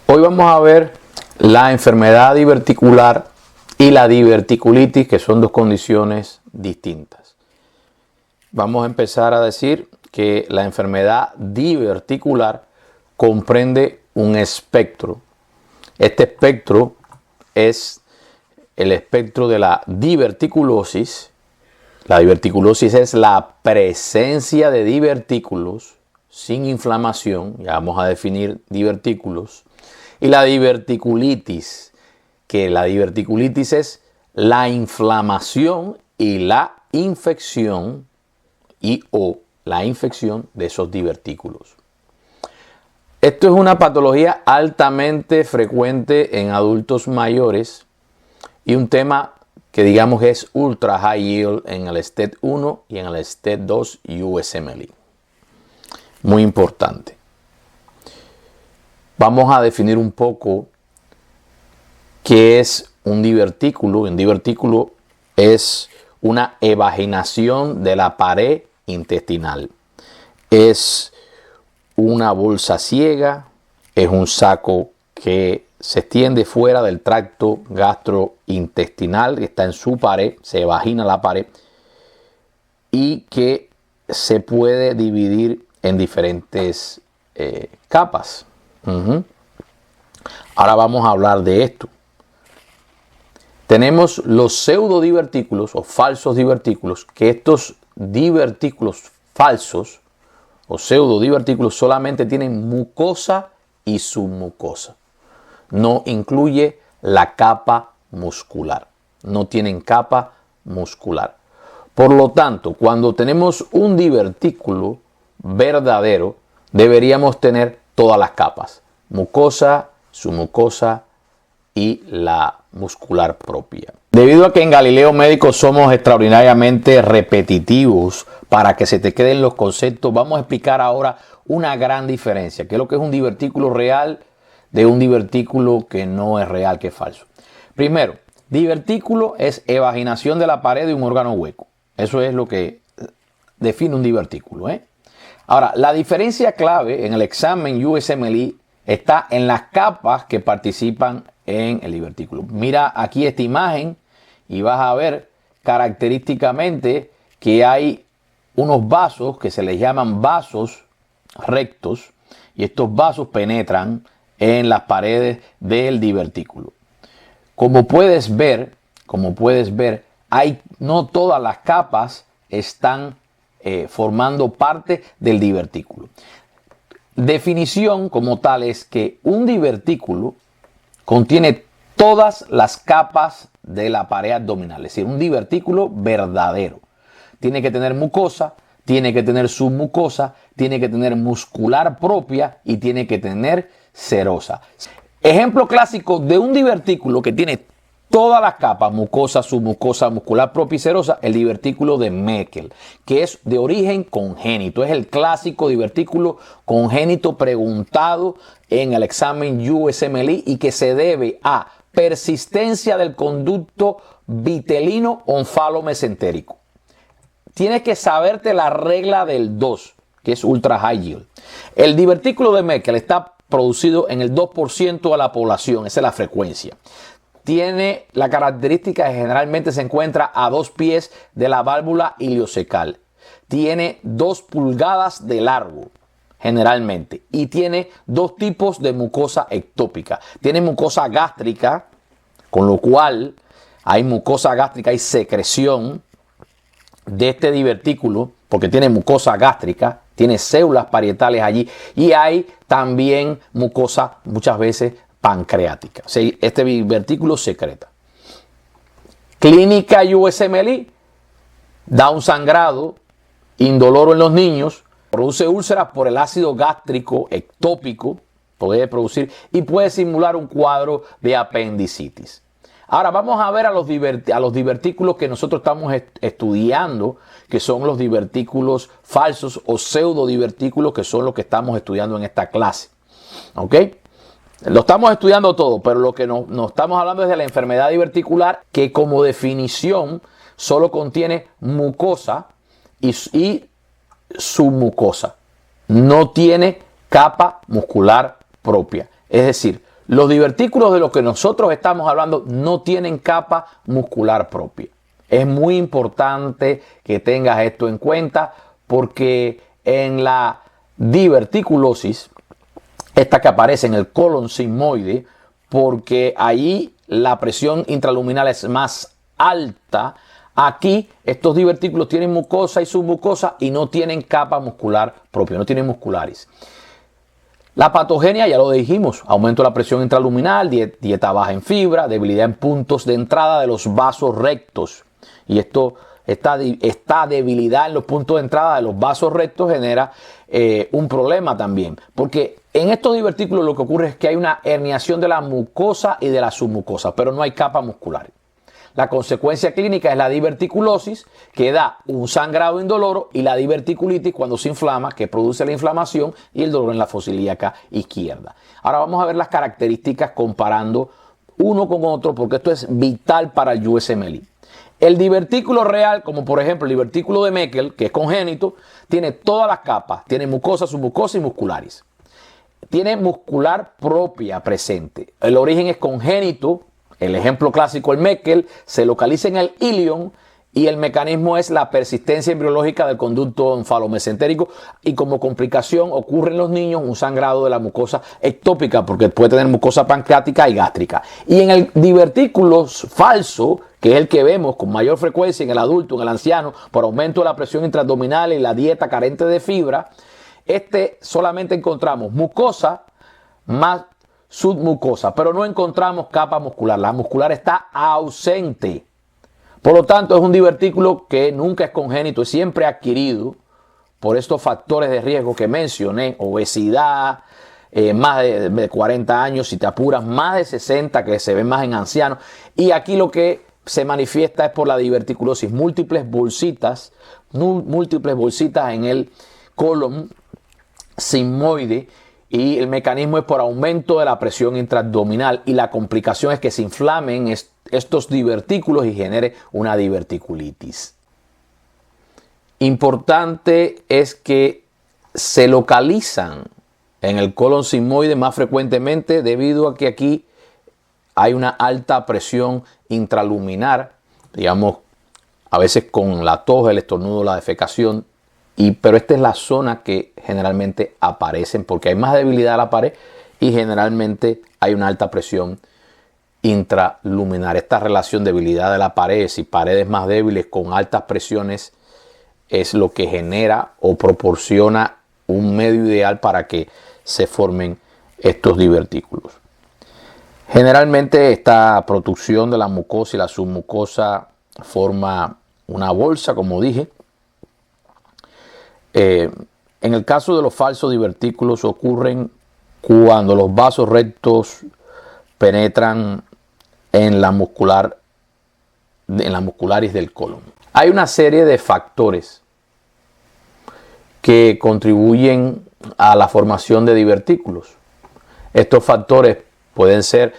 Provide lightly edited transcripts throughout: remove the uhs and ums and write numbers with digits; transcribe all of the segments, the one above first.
Hoy vamos a ver la enfermedad diverticular y la diverticulitis, que son dos condiciones distintas. Vamos a empezar a decir que la enfermedad diverticular comprende un espectro. Este espectro es el espectro de la diverticulosis. La diverticulosis es la presencia de divertículos sin inflamación. Ya vamos a definir divertículos. Y la diverticulitis, que la diverticulitis es la inflamación y la infección o la infección de esos divertículos. Esto es una patología altamente frecuente en adultos mayores y un tema que digamos es ultra high yield en el STED 1 y en el STED 2 USMLE. Muy importante. Vamos a definir un poco qué es un divertículo. Un divertículo es una evaginación de la pared intestinal. Es una bolsa ciega, es un saco que se extiende fuera del tracto gastrointestinal, que está en su pared, se evagina la pared y que se puede dividir en diferentes capas. Ahora vamos a hablar de esto. Tenemos los pseudodivertículos o falsos divertículos, que estos divertículos falsos o pseudodivertículos solamente tienen mucosa y submucosa. No incluye la capa muscular. No tienen capa muscular. Por lo tanto, cuando tenemos un divertículo verdadero, deberíamos tener todas las capas: mucosa, submucosa y la muscular propia. Debido a que en Galileo Médico somos extraordinariamente repetitivos para que se te queden los conceptos, vamos a explicar ahora una gran diferencia, que es lo que es un divertículo real de un divertículo que no es real, que es falso. Primero, divertículo es evaginación de la pared de un órgano hueco. Eso es lo que define un divertículo, Ahora, la diferencia clave en el examen USMLE está en las capas que participan en el divertículo. Mira aquí esta imagen y vas a ver característicamente que hay unos vasos que se les llaman vasos rectos y estos vasos penetran en las paredes del divertículo. Como puedes ver, no todas las capas están formando parte del divertículo. Definición como tal es que un divertículo contiene todas las capas de la pared abdominal, es decir, un divertículo verdadero. Tiene que tener mucosa, tiene que tener submucosa, tiene que tener muscular propia y tiene que tener serosa. Ejemplo clásico de un divertículo que tiene todas las capas, mucosa, submucosa, muscular propia y serosa, el divertículo de Meckel, que es de origen congénito. Es el clásico divertículo congénito preguntado en el examen USMLE y que se debe a persistencia del conducto vitelino onfalomesentérico. Tienes que saberte la regla del 2, que es ultra high yield. El divertículo de Meckel está producido en el 2% de la población, esa es la frecuencia. Tiene la característica que generalmente se encuentra a 2 pies de la válvula iliocecal. Tiene 2 pulgadas de largo, generalmente. Y tiene 2 tipos de mucosa ectópica. Tiene mucosa gástrica, con lo cual hay mucosa gástrica y secreción de este divertículo, porque tiene mucosa gástrica, tiene células parietales allí. Y hay también mucosa muchas veces pancreática. O sea, este divertículo secreta. Clínica USMLE da un sangrado indoloro en los niños, produce úlceras por el ácido gástrico ectópico, puede producir y puede simular un cuadro de apendicitis. Ahora vamos a ver a los divertículos que nosotros estamos estudiando, que son los divertículos falsos o pseudodivertículos, que son los que estamos estudiando en esta clase. ¿Ok? Lo estamos estudiando todo, pero lo que nos estamos hablando es de la enfermedad diverticular, que como definición solo contiene mucosa y submucosa. No tiene capa muscular propia. Es decir, Los divertículos de los que nosotros estamos hablando no tienen capa muscular propia. Es muy importante que tengas esto en cuenta porque en la diverticulosis, esta que aparece en el colon sigmoide, porque ahí la presión intraluminal es más alta, aquí estos divertículos tienen mucosa y submucosa y no tienen capa muscular propia, no tienen muscularis. La patogenia, ya lo dijimos, aumento de la presión intraluminal, dieta baja en fibra, debilidad en puntos de entrada de los vasos rectos. Y esta debilidad en los puntos de entrada de los vasos rectos genera un problema también. Porque en estos divertículos lo que ocurre es que hay una herniación de la mucosa y de la submucosa, pero no hay capa muscular. La consecuencia clínica es la diverticulosis, que da un sangrado indoloro, y la diverticulitis cuando se inflama, que produce la inflamación y el dolor en la fosa ilíaca izquierda. Ahora vamos a ver las características comparando uno con otro, porque esto es vital para el USMLE. El divertículo real, como por ejemplo el divertículo de Meckel, que es congénito, tiene todas las capas, tiene mucosa, submucosa y muscularis. Tiene muscular propia presente. El origen es congénito. El ejemplo clásico, el Meckel, se localiza en el ilion y el mecanismo es la persistencia embriológica del conducto encefalomesentérico, y como complicación ocurre en los niños un sangrado de la mucosa ectópica, porque puede tener mucosa pancreática y gástrica. Y en el divertículo falso, que es el que vemos con mayor frecuencia en el adulto, en el anciano, por aumento de la presión intraabdominal y la dieta carente de fibra, solamente encontramos mucosa más submucosa, pero no encontramos capa muscular. La muscular está ausente. Por lo tanto, es un divertículo que nunca es congénito, es siempre adquirido por estos factores de riesgo que mencioné: obesidad, más de 40 años, si te apuras, más de 60, que se ven más en ancianos. Y aquí lo que se manifiesta es por la diverticulosis, múltiples bolsitas en el colon sigmoide. Y el mecanismo es por aumento de la presión intraabdominal, y la complicación es que se inflamen estos divertículos y genere una diverticulitis. Importante es que se localizan en el colon sigmoide más frecuentemente debido a que aquí hay una alta presión intraluminar, digamos, a veces con la tos, el estornudo, la defecación. Pero esta es la zona que generalmente aparecen porque hay más debilidad a la pared y generalmente hay una alta presión intraluminar. Esta relación debilidad de la pared y paredes más débiles con altas presiones es lo que genera o proporciona un medio ideal para que se formen estos divertículos. Generalmente esta producción de la mucosa y la submucosa forma una bolsa, como dije. En el caso de los falsos divertículos ocurren cuando los vasos rectos penetran en la muscularis del colon. Hay una serie de factores que contribuyen a la formación de divertículos. Estos factores pueden ser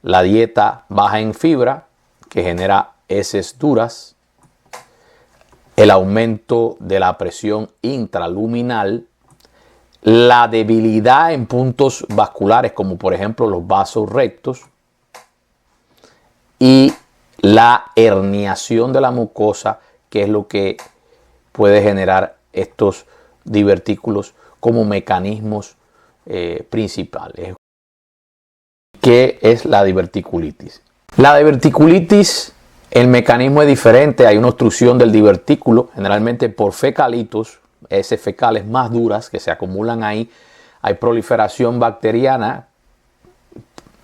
la dieta baja en fibra, que genera heces duras, el aumento de la presión intraluminal, la debilidad en puntos vasculares, como por ejemplo los vasos rectos, y la herniación de la mucosa, que es lo que puede generar estos divertículos como mecanismos principales. ¿Qué es la diverticulitis? La diverticulitis, el mecanismo es diferente. Hay una obstrucción del divertículo, generalmente por fecalitos, heces fecales más duras que se acumulan ahí. Hay proliferación bacteriana.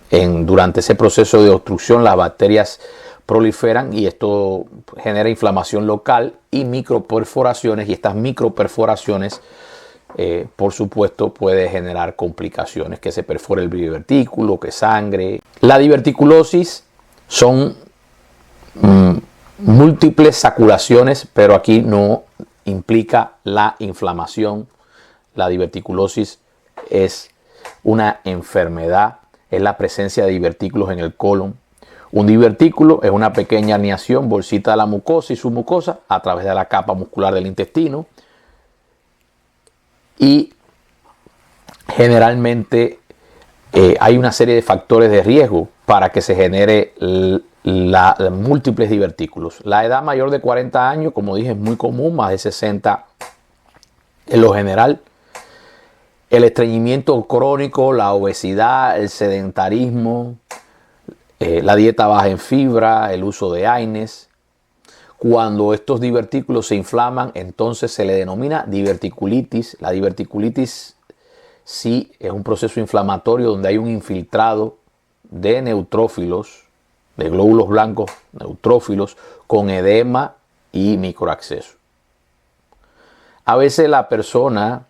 Durante ese proceso de obstrucción las bacterias proliferan y esto genera inflamación local y microperforaciones, y estas microperforaciones por supuesto puede generar complicaciones, que se perfore el divertículo, que sangre. La diverticulosis son múltiples saculaciones, pero aquí no implica la inflamación. La diverticulosis es una enfermedad, es la presencia de divertículos en el colon. Un divertículo es una pequeña herniación, bolsita de la mucosa y submucosa a través de la capa muscular del intestino, y generalmente hay una serie de factores de riesgo para que se genere múltiples divertículos. La edad mayor de 40 años, como dije, es muy común, más de 60 en lo general. El estreñimiento crónico, la obesidad, el sedentarismo, la dieta baja en fibra, el uso de AINES. Cuando estos divertículos se inflaman, entonces se le denomina diverticulitis. La diverticulitis sí es un proceso inflamatorio donde hay un infiltrado de neutrófilos, de glóbulos blancos neutrófilos, con edema y microabsceso. A veces la persona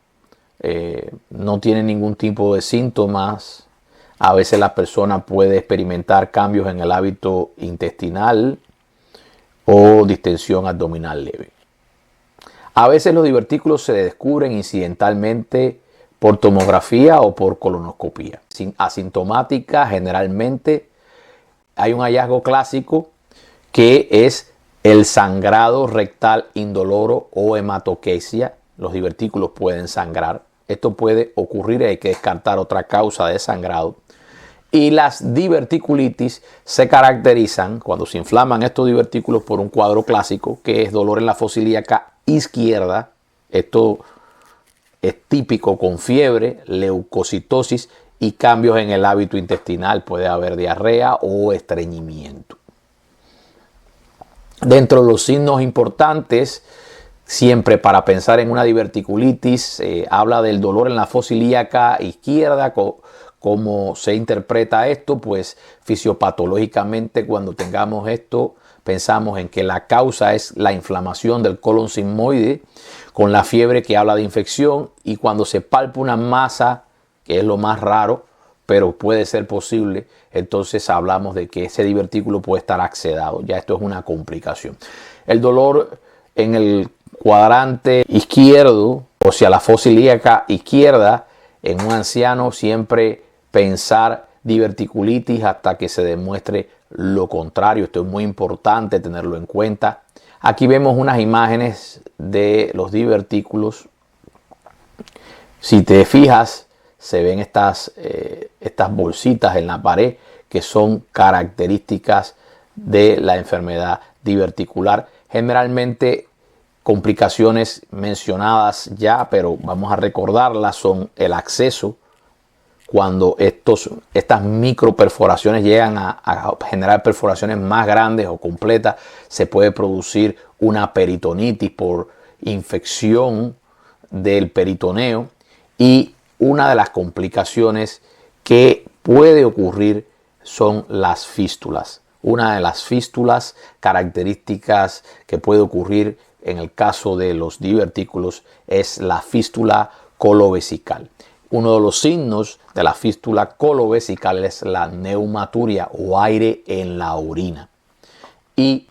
no tiene ningún tipo de síntomas. A veces la persona puede experimentar cambios en el hábito intestinal o distensión abdominal leve. A veces los divertículos se descubren incidentalmente por tomografía o por colonoscopía. Asintomática, generalmente hay un hallazgo clásico que es el sangrado rectal indoloro o hematoquesia. Los divertículos pueden sangrar. Esto puede ocurrir y hay que descartar otra causa de sangrado. Y las diverticulitis se caracterizan cuando se inflaman estos divertículos por un cuadro clásico que es dolor en la fosa ilíaca izquierda. Esto es típico con fiebre, leucocitosis y cambios en el hábito intestinal. Puede haber diarrea o estreñimiento. Dentro de los signos importantes, siempre para pensar en una diverticulitis, habla del dolor en la fosa ilíaca izquierda. ¿Cómo se interpreta esto? Pues fisiopatológicamente, cuando tengamos esto, pensamos en que la causa es la inflamación del colon sigmoide, con la fiebre que habla de infección, y cuando se palpa una masa, que es lo más raro, pero puede ser posible, entonces hablamos de que ese divertículo puede estar accedado. Ya esto es una complicación. El dolor en el cuadrante izquierdo, o sea, la fosa ilíaca izquierda, en un anciano siempre pensar diverticulitis hasta que se demuestre lo contrario. Esto es muy importante tenerlo en cuenta. Aquí vemos unas imágenes de los divertículos. Si te fijas, se ven estas bolsitas en la pared que son características de la enfermedad diverticular. Generalmente complicaciones mencionadas ya, pero vamos a recordarlas, son el acceso. Cuando estas microperforaciones llegan a generar perforaciones más grandes o completas, se puede producir una peritonitis por infección del peritoneo. Y una de las complicaciones que puede ocurrir son las fístulas. Una de las fístulas características que puede ocurrir en el caso de los divertículos es la fístula colovesical. Uno de los signos de la fístula colovesical es la neumaturia o aire en la orina. Y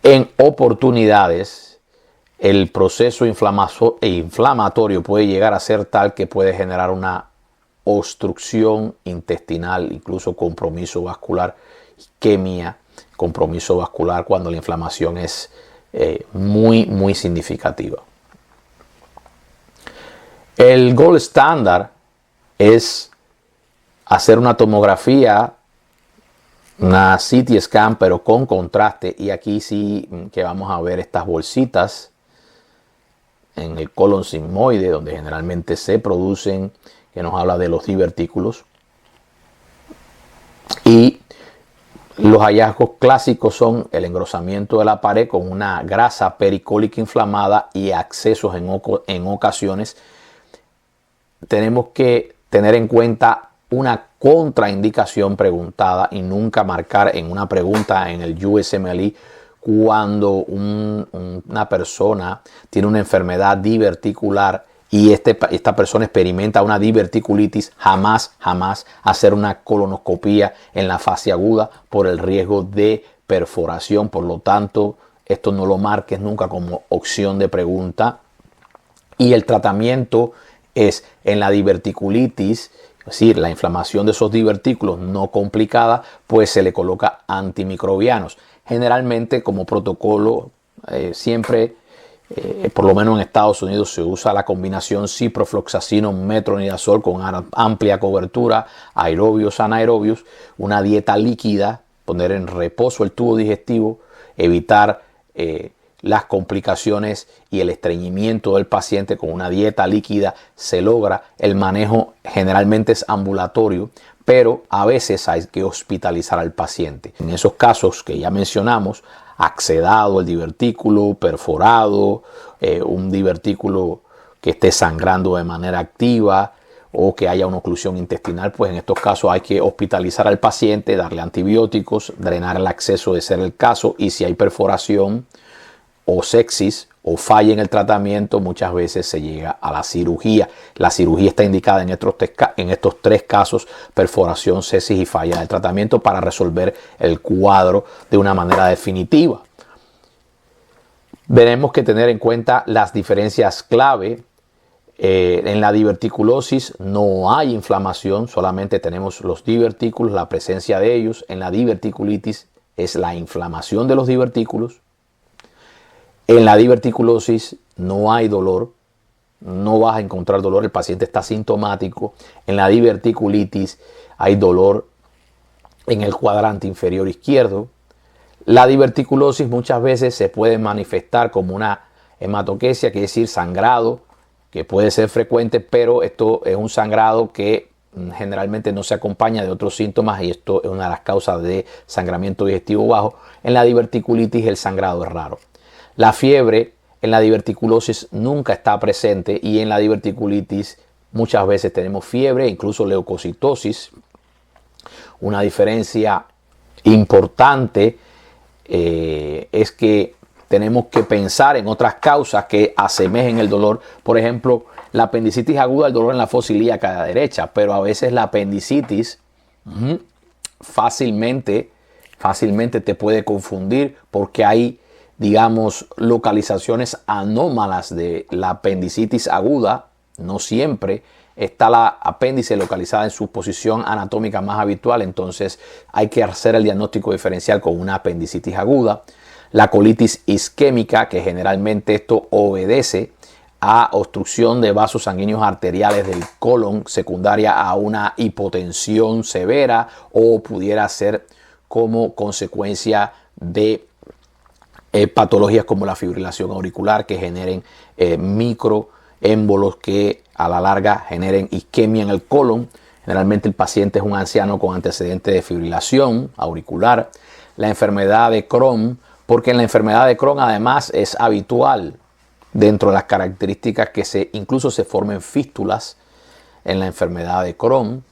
en oportunidades el proceso inflamatorio puede llegar a ser tal que puede generar una obstrucción intestinal, incluso compromiso vascular, isquemia, compromiso vascular cuando la inflamación es muy significativa. El gold standard es hacer una tomografía, una CT scan, pero con contraste. Y aquí sí que vamos a ver estas bolsitas en el colon sigmoide, donde generalmente se producen, que nos habla de los divertículos. Y los hallazgos clásicos son el engrosamiento de la pared con una grasa pericólica inflamada y accesos en ocasiones. Tenemos que tener en cuenta una contraindicación preguntada y nunca marcar en una pregunta en el USMLE cuando una persona tiene una enfermedad diverticular y esta persona experimenta una diverticulitis. Jamás hacer una colonoscopía en la fase aguda por el riesgo de perforación. Por lo tanto, esto no lo marques nunca como opción de pregunta. Y el tratamiento es en la diverticulitis, es decir, la inflamación de esos divertículos no complicada, pues se le coloca antimicrobianos. Generalmente, como protocolo, siempre por lo menos en Estados Unidos se usa la combinación ciprofloxacino metronidazol con amplia cobertura, aerobios, anaerobios, una dieta líquida, poner en reposo el tubo digestivo, evitar las complicaciones y el estreñimiento del paciente. Con una dieta líquida se logra. El manejo generalmente es ambulatorio, pero a veces hay que hospitalizar al paciente. En esos casos que ya mencionamos, accedado el divertículo, perforado, un divertículo que esté sangrando de manera activa o que haya una oclusión intestinal, pues en estos casos hay que hospitalizar al paciente, darle antibióticos, drenar el acceso de ser el caso, y si hay perforación o sepsis o falla en el tratamiento, muchas veces se llega a la cirugía. La cirugía está indicada en estos tres casos: perforación, sepsis y falla del tratamiento, para resolver el cuadro de una manera definitiva. Tenemos que tener en cuenta las diferencias clave. En la diverticulosis no hay inflamación, solamente tenemos los divertículos, la presencia de ellos. En la diverticulitis es la inflamación de los divertículos. En la diverticulosis no hay dolor, no vas a encontrar dolor, el paciente está sintomático. En la diverticulitis hay dolor en el cuadrante inferior izquierdo. La diverticulosis muchas veces se puede manifestar como una hematoquesia, que es decir, sangrado, que puede ser frecuente, pero esto es un sangrado que generalmente no se acompaña de otros síntomas, y esto es una de las causas de sangramiento digestivo bajo. En la diverticulitis el sangrado es raro. La fiebre en la diverticulosis nunca está presente, y en la diverticulitis muchas veces tenemos fiebre, incluso leucocitosis. Una diferencia importante es que tenemos que pensar en otras causas que asemejen el dolor. Por ejemplo, la apendicitis aguda, el dolor en la fosa ilíaca derecha, pero a veces la apendicitis fácilmente te puede confundir, porque hay, digamos, localizaciones anómalas de la apendicitis aguda. No siempre está la apéndice localizada en su posición anatómica más habitual, entonces hay que hacer el diagnóstico diferencial con una apendicitis aguda. La colitis isquémica, que generalmente esto obedece a obstrucción de vasos sanguíneos arteriales del colon, secundaria a una hipotensión severa, o pudiera ser como consecuencia de patologías como la fibrilación auricular, que generen microémbolos que a la larga generen isquemia en el colon. Generalmente el paciente es un anciano con antecedentes de fibrilación auricular. La enfermedad de Crohn, porque en la enfermedad de Crohn además es habitual, dentro de las características, que incluso se formen fístulas en la enfermedad de Crohn.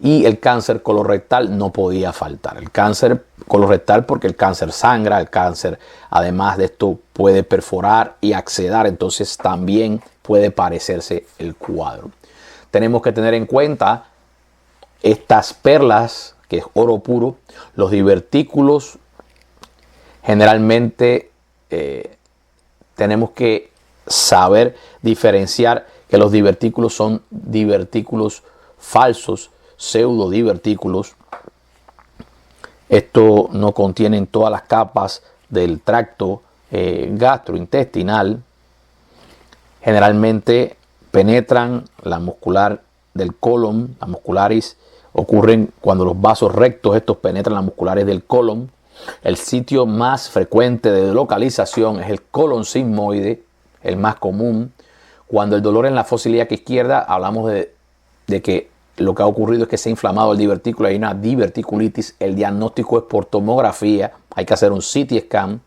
Y el cáncer colorectal no podía faltar. El cáncer colorectal, porque el cáncer sangra, el cáncer además de esto puede perforar y acceder, entonces también puede parecerse el cuadro. Tenemos que tener en cuenta estas perlas, que es oro puro. Los divertículos, generalmente tenemos que saber diferenciar que los divertículos son divertículos falsos, pseudodivertículos. Esto no contienen todas las capas del tracto gastrointestinal. Generalmente penetran la muscular del colon, la muscularis. Ocurren cuando los vasos rectos estos penetran las musculares del colon. El sitio más frecuente de localización es el colon sigmoide, el más común. Cuando el dolor en la fosa ilíaca izquierda, hablamos de que lo que ha ocurrido es que se ha inflamado el divertículo, hay una diverticulitis. El diagnóstico es por tomografía, hay que hacer un CT scan.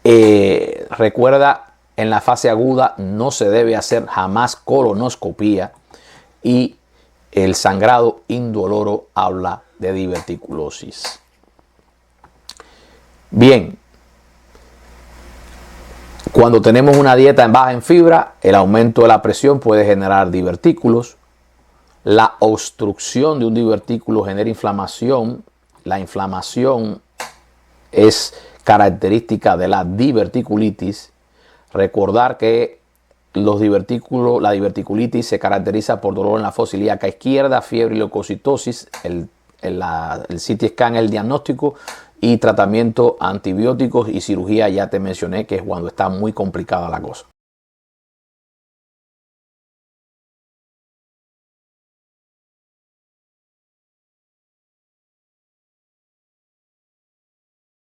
Recuerda, en la fase aguda no se debe hacer jamás colonoscopía, y el sangrado indoloro habla de diverticulosis. Bien, cuando tenemos una dieta baja en fibra, el aumento de la presión puede generar divertículos. La obstrucción de un divertículo genera inflamación. La inflamación es característica de la diverticulitis. Recordar que la diverticulitis se caracteriza por dolor en la fosa ilíaca izquierda, fiebre y leucocitosis. El CT scan es el diagnóstico, y tratamiento antibióticos y cirugía ya te mencioné que es cuando está muy complicada la cosa.